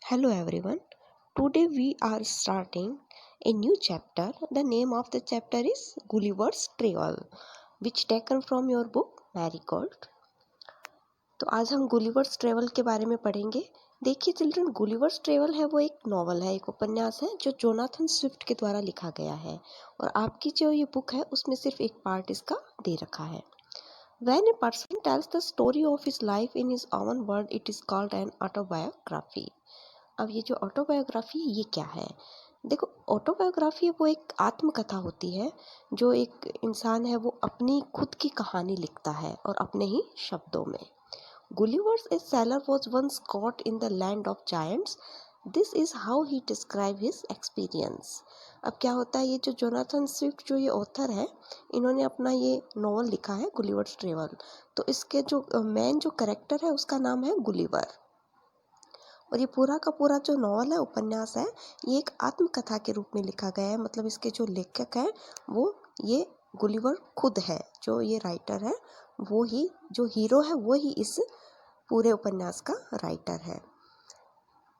Hello everyone. Today we are starting a new chapter. The name of the chapter is Gulliver's Travel, which taken from your book Marigold. तो आज हम Gulliver's travel के बारे में पढ़ेंगे। देखिए children, Gulliver's travel है वो एक नॉवल है, एक उपन्यास है जो जोनाथन स्विफ्ट के द्वारा लिखा गया है और आपकी जो ये बुक है उसमें सिर्फ एक पार्ट इसका दे रखा है। When a person tells the story of his life in his own word, it is called an autobiography. अब ये जो ऑटोबायोग्राफी ये क्या है? देखो, ऑटोबायोग्राफी वो एक आत्मकथा होती है। जो एक इंसान है वो अपनी खुद की कहानी लिखता है और अपने ही शब्दों में। Gulliver's a sailor was once caught in the land of giants. This is how he describe his experience. अब क्या होता है, ये जो जोनाथन स्विफ्ट जो ये ऑथर है, इन्होंने अपना ये नॉवल लिखा है गुलिवर्स ट्रेवल। तो इसके जो मेन जो करेक्टर है उसका नाम है गुलिवर और ये पूरा का पूरा जो नॉवल है, उपन्यास है, ये एक आत्मकथा के रूप में लिखा गया है। मतलब इसके जो लेखक हैं वो ये गुलिवर खुद है। जो ये राइटर है वो ही, जो हीरो है वो ही इस पूरे उपन्यास का राइटर है।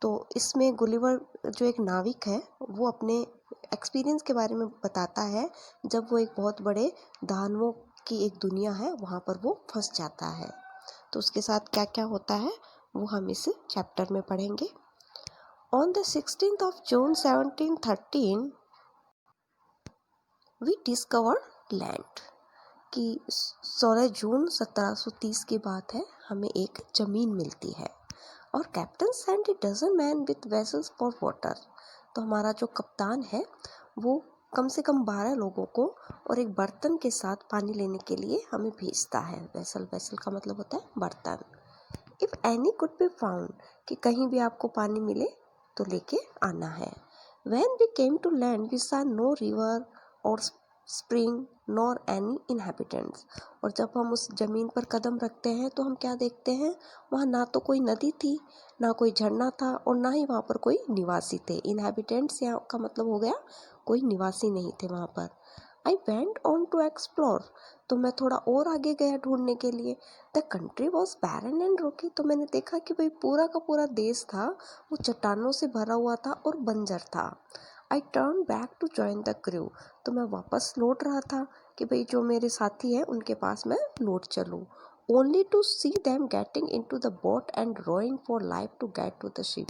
तो इसमें गुलिवर जो एक नाविक है वो अपने एक्सपीरियंस के बारे में बताता है जब वो एक बहुत बड़े दानवों की एक दुनिया है वहाँ पर वो फंस जाता है। तो उसके साथ क्या क्या होता है वो हम इस चैप्टर में पढ़ेंगे। On the 16th of June 1713, we discovered land। कि 16 जून 1730 की बात है, हमें एक ज़मीन मिलती है और captain send a dozen men with vessels for water। तो हमारा जो कप्तान है वो कम से कम 12 लोगों को और एक बर्तन के साथ पानी लेने के लिए हमें भेजता है। वेसल का मतलब होता है बर्तन। If any could be found, कि कहीं भी आपको पानी मिले तो लेके आना है। When we came to land, we saw no river or spring nor any inhabitants। और जब हम उस जमीन पर कदम रखते हैं तो हम क्या देखते हैं, वहाँ ना तो कोई नदी थी, ना कोई झरना था और ना ही वहाँ पर कोई निवासी थे। इनहेबिटेंट्स यहाँ का मतलब हो गया कोई निवासी नहीं थे वहाँ पर। I went on to explore, तो मैं थोड़ा और आगे गया ढूंढने के लिए। The country was barren and rocky, तो मैंने देखा कि भाई पूरा का पूरा देश था वो चट्टानों से भरा हुआ था और बंजर था। I turn back to join the crew, तो मैं वापस लौट रहा था कि भाई जो मेरे साथी हैं उनके पास मैं लौट चलूँ। Only to see them getting in to the boat and rowing for life to get to the ship.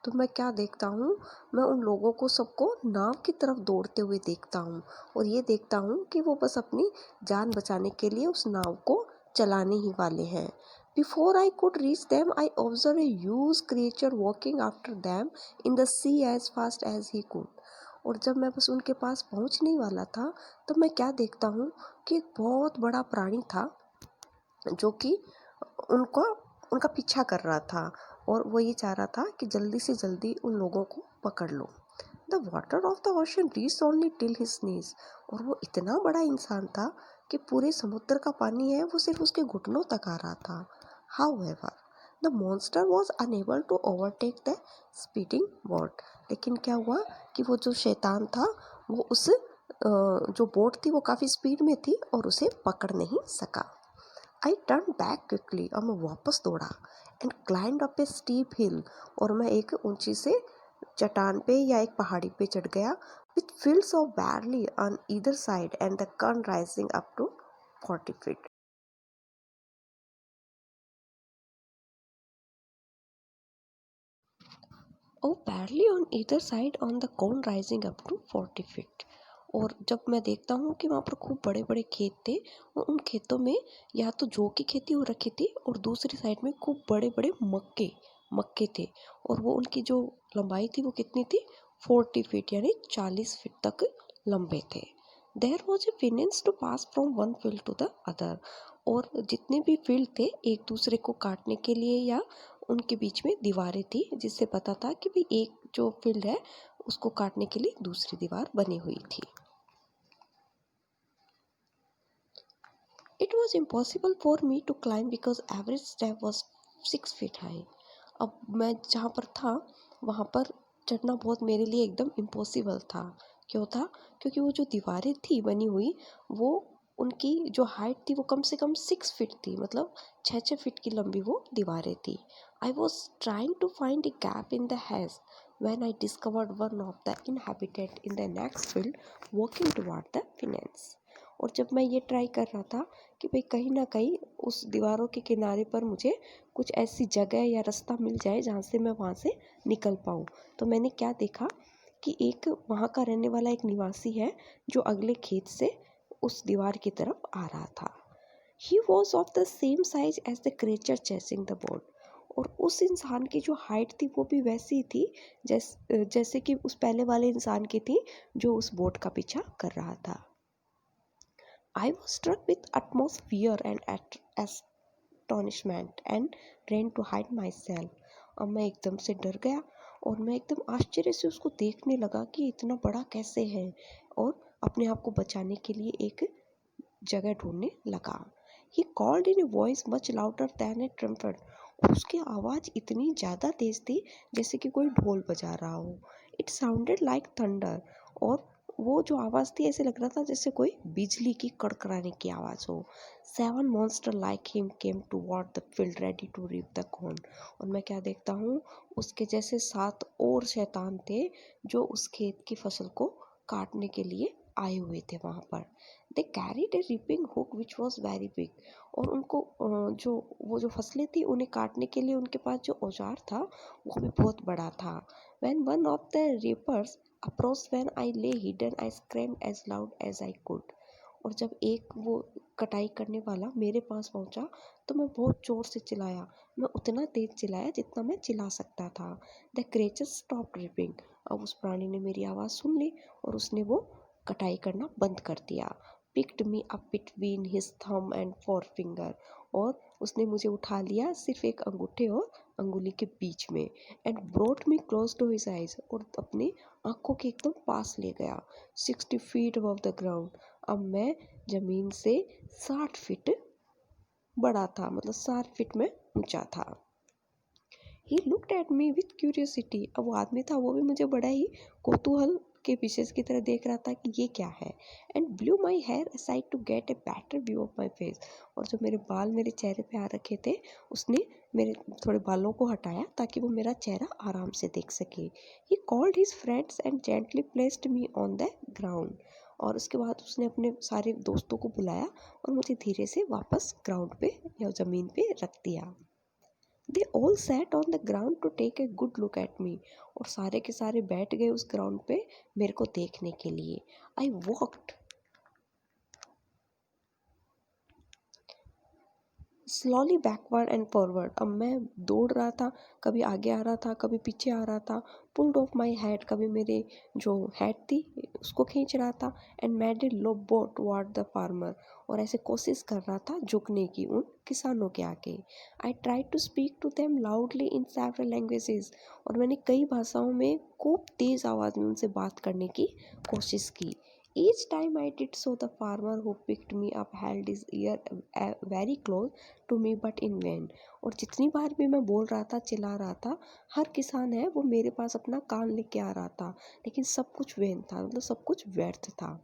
तो मैं क्या देखता हूँ, मैं उन लोगों को सबको नाव की तरफ दौड़ते हुए देखता हूँ और ये देखता हूँ कि वो बस अपनी जान बचाने के लिए उस नाव को चलाने ही वाले हैं। Before I could reach them I observe a huge creature walking after them in the sea as fast as he could. और जब मैं बस उनके पास पहुँचने ही वाला था तब मैं क्या देखता हूँ कि एक बहुत बड़ा प्राणी था जो कि उनका उनका पीछा कर रहा था और वो ये चाह रहा था कि जल्दी से जल्दी उन लोगों को पकड़ लो। The water of the ocean reach only till his knees. और वो इतना बड़ा इंसान था कि पूरे समुद्र का पानी है वो सिर्फ उसके घुटनों तक आ रहा था। However the monster was unable to overtake the speeding boat. लेकिन क्या हुआ कि वो जो शैतान था वो उस जो बोट थी वो काफ़ी स्पीड में थी और उसे पकड़ नहीं सका। आई टर्न बैक क्विकली, और मैं वापस दौड़ा। And climb up a steep hill, और मैं एक ऊंची से चट्टान पे या एक पहाड़ी पे चढ़ गया। With fields of barley on either side and the sun rising up to 40 feet. और barley on either side on the corn rising up to 40 feet. और जब मैं देखता हूँ कि वहाँ पर खूब बड़े बड़े खेत थे और उन खेतों में या तो जौ की खेती हो रखी थी और दूसरी साइड में खूब बड़े बड़े मक्के थे और वो उनकी जो लंबाई थी वो कितनी थी, 40 फीट यानी 40 फीट तक लंबे थे। There was a fence to pass from one field to the other. और जितने भी फील्ड थे एक दूसरे को काटने के लिए या उनके बीच में दीवारें थी जिससे पता था कि भाई एक जो फील्ड है उसको काटने के लिए दूसरी दीवार बनी हुई थी। It was impossible for me to climb because average step was 6 feet high। अब मैं जहाँ पर था वहाँ पर चढ़ना बहुत मेरे लिए एकदम इम्पॉसिबल था। क्यों था? क्योंकि वो जो दीवारें थी बनी हुई वो उनकी जो हाइट थी वो कम से कम 6 फीट थी, मतलब 6 फीट की लंबी वो दीवारें थी। I was trying to find a gap in the haze when I discovered one of the inhabitant in the next field walking toward the fence. और जब मैं ये ट्राई कर रहा था कि भाई कहीं ना कहीं उस दीवारों के किनारे पर मुझे कुछ ऐसी जगह या रास्ता मिल जाए जहाँ से मैं वहाँ से निकल पाऊँ, तो मैंने क्या देखा कि एक वहाँ का रहने वाला एक निवासी है जो अगले खेत से उस दीवार की तरफ आ रहा था। He was of the same size as the creature chasing the boat. और उस इंसान की जो हाइट थी वो भी वैसी ही थी जैसे कि उस पहले वाले इंसान की थी जो उस बोट का पीछा कर रहा था। I was struck with utmost fear and astonishment and ran to hide myself. अब मैं एकदम से डर गया और मैं एकदम आश्चर्य से उसको देखने लगा कि इतना बड़ा कैसे है, और अपने आप को बचाने के लिए एक जगह ढूंढने लगा। He called in a voice much louder than a trumpet. और उसकी आवाज़ इतनी ज़्यादा तेज थी जैसे कि कोई ढोल बजा रहा हो। It sounded like thunder. और वो जो आवाज़ थी ऐसे लग रहा था जैसे कोई बिजली की कड़कड़ाने की आवाज़ हो। 7 monsters like him came toward the field ready to reap the corn. और मैं क्या देखता हूँ, उसके जैसे 7 और शैतान थे जो उस खेत की फसल को काटने के लिए आए हुए थे वहाँ पर। They carried A ripping hook which was very big. और उनको वो जो फसलें थी उन्हें काटने के लिए उनके पास जो औजार था वो भी बहुत बड़ा था। When one of the reapers approach when I lay hidden I screamed as loud as I could. और जब एक वो कटाई करने वाला मेरे पास पहुंचा तो मैं बहुत जोर से चिल्लाया। मैं उतना तेज चिल्लाया जितना मैं चिल्ला सकता था। The creature stop ripping. अब उस प्राणी ने मेरी आवाज़ सुन ली और उसने वो कटाई करना बंद कर दिया। Picked me up between his thumb and forefinger. और उसने मुझे उठा लिया सिर्फ एक अंगूठे और अंगुली के बीच में। And brought me close to his eyes. और अपनी आंखों के एकदम पास ले गया। 60 फीट अबव द ग्राउंड। अब मैं ज़मीन से 60 फीट बड़ा था, मतलब 60 फीट में ऊंचा था। He looked at me with curiosity. अब वो आदमी था वो भी मुझे बड़ा ही कौतूहल के विशेष की तरह देख रहा था कि ये क्या है। And blew my hair aside to get a better view of my face. और जो मेरे बाल मेरे चेहरे पे आ रखे थे उसने मेरे थोड़े बालों को हटाया ताकि वो मेरा चेहरा आराम से देख सके। He called his friends and gently placed me on the ground. और उसके बाद उसने अपने सारे दोस्तों को बुलाया और मुझे धीरे से वापस ग्राउंड पे या ज़मीन पे रख दिया। They all sat on the ground to take a good look at me. और सारे के सारे बैठ गए उस ग्राउंड पे मेरे को देखने के लिए। I walked slowly backward and forward. अब मैं दौड़ रहा था, कभी आगे आ रहा था कभी पीछे आ रहा था। पुल्ड ऑफ माई हेड, कभी मेरे जो हेड थी उसको खींच रहा था। एंड मेड ए लो बो टुवर्ड द फार्मर। और ऐसे कोशिश कर रहा था झुकने की उन किसानों के आगे। I try to speak to them loudly in several languages. और मैंने कई भाषाओं में खूब तेज़ आवाज़ में उनसे बात करने की कोशिश की। Each time I did so, the farmer who picked me up held his ear very close to me, but in vain. और जितनी बार भी मैं बोल रहा था चिल्ला रहा था, हर किसान है वो मेरे पास अपना कान लेके आ रहा था, लेकिन सब कुछ वेन था, मतलब सब कुछ व्यर्थ था।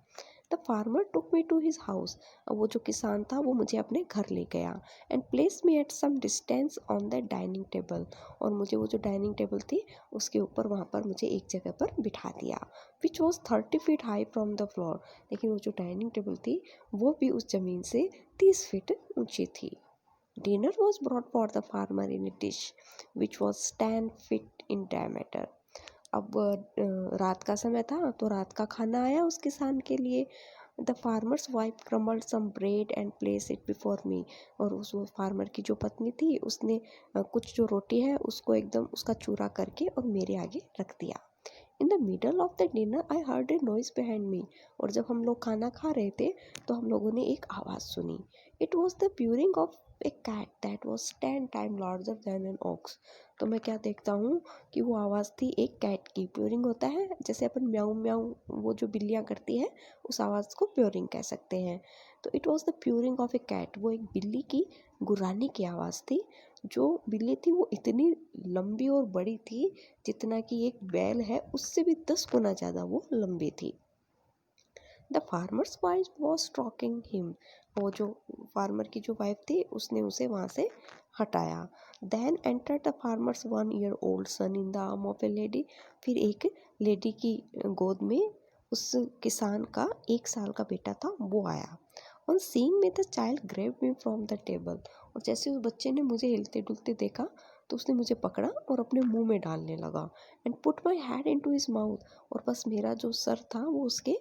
The farmer took me to his house. वो जो किसान था वो मुझे अपने घर ले गया। And place me at some distance on the dining table. और मुझे वो जो डाइनिंग टेबल थी उसके ऊपर वहाँ पर मुझे एक जगह पर बिठा दिया। Which was 30 feet high from the floor. लेकिन वो जो डाइनिंग टेबल थी वो भी उस ज़मीन से 30 फीट ऊंची थी। Dinner was brought for the farmer in A dish which was 10 feet in diameter. अब रात का समय था तो रात का खाना आया उस किसान के लिए। The farmer's wife crumbled some bread and place it before me. और उस फार्मर की जो पत्नी थी उसने कुछ जो रोटी है उसको एकदम उसका चूरा करके और मेरे आगे रख दिया। In the middle of the dinner I heard a noise behind me. और जब हम लोग खाना खा रहे थे तो हम लोगों ने एक आवाज़ सुनी। It was the purring of a cat that was 10 time larger than an ox. तो मैं क्या देखता हूँ कि वो आवाज़ थी एक कैट की। प्यूरिंग होता है जैसे अपन म्याऊं म्याऊं वो जो बिल्लियाँ करती है उस आवाज़ को प्यूरिंग कह सकते हैं। तो it was the purring of a cat. वो एक बिल्ली की गुर्राने की आवाज़ थी। जो बिल्ली थी वो इतनी लंबी और बड़ी थी जितना कि एक बैल है उससे भी 10 गुना ज़्यादा वो लंबी थी। The farmer's wife was stalking him, वो जो फार्मर की जो वाइफ थी उसने उसे वहाँ से हटाया। Then enter the farmer's 1 year old son in the arm of a lady, फिर एक लेडी की गोद में उस किसान का 1 साल का बेटा था वो आया। On seeing me the child grab me from the table, और जैसे उस बच्चे ने मुझे हिलते डुलते देखा तो उसने मुझे पकड़ा और अपने मुंह में डालने लगा। And put my head in to his mouth, और बस मेरा जो सर था वो उसके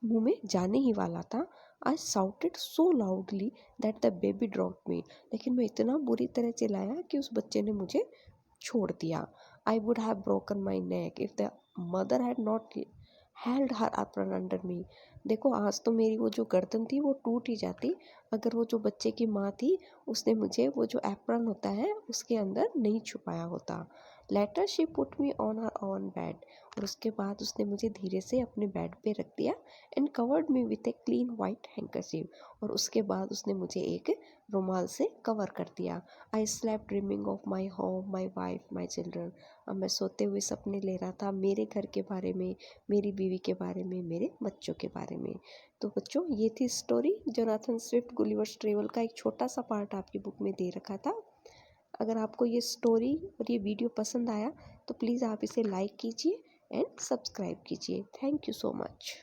मुंह में जाने ही वाला था। I shouted so loudly that the baby dropped me, लेकिन मैं इतना बुरी तरह चिल्लाया कि उस बच्चे ने मुझे छोड़ दिया। I would have broken my neck if the mother had not held her apron under मी, देखो आज तो मेरी वो जो गर्दन थी वो टूट ही जाती अगर वो जो बच्चे की माँ थी उसने मुझे वो जो एप्रन होता है उसके अंदर नहीं छुपाया होता। Later she put me on her on bed, और उसके बाद उसने मुझे धीरे से अपने बेड पे रख दिया। And covered me with a clean white handkerchief, और उसके बाद उसने मुझे एक रुमाल से कवर कर दिया। I slept dreaming of my home, my wife, my children, अब मैं सोते हुए सपने ले रहा था मेरे घर के बारे में, मेरी बीवी के बारे में, मेरे बच्चों के बारे में। तो बच्चों ये थी story, Jonathan Swift Gulliver's travel का एक छोटा सा पार्ट आपकी बुक में दे रखा था। अगर आपको ये स्टोरी और ये वीडियो पसंद आया तो प्लीज़ आप इसे लाइक कीजिए एंड सब्सक्राइब कीजिए। Thank you so much.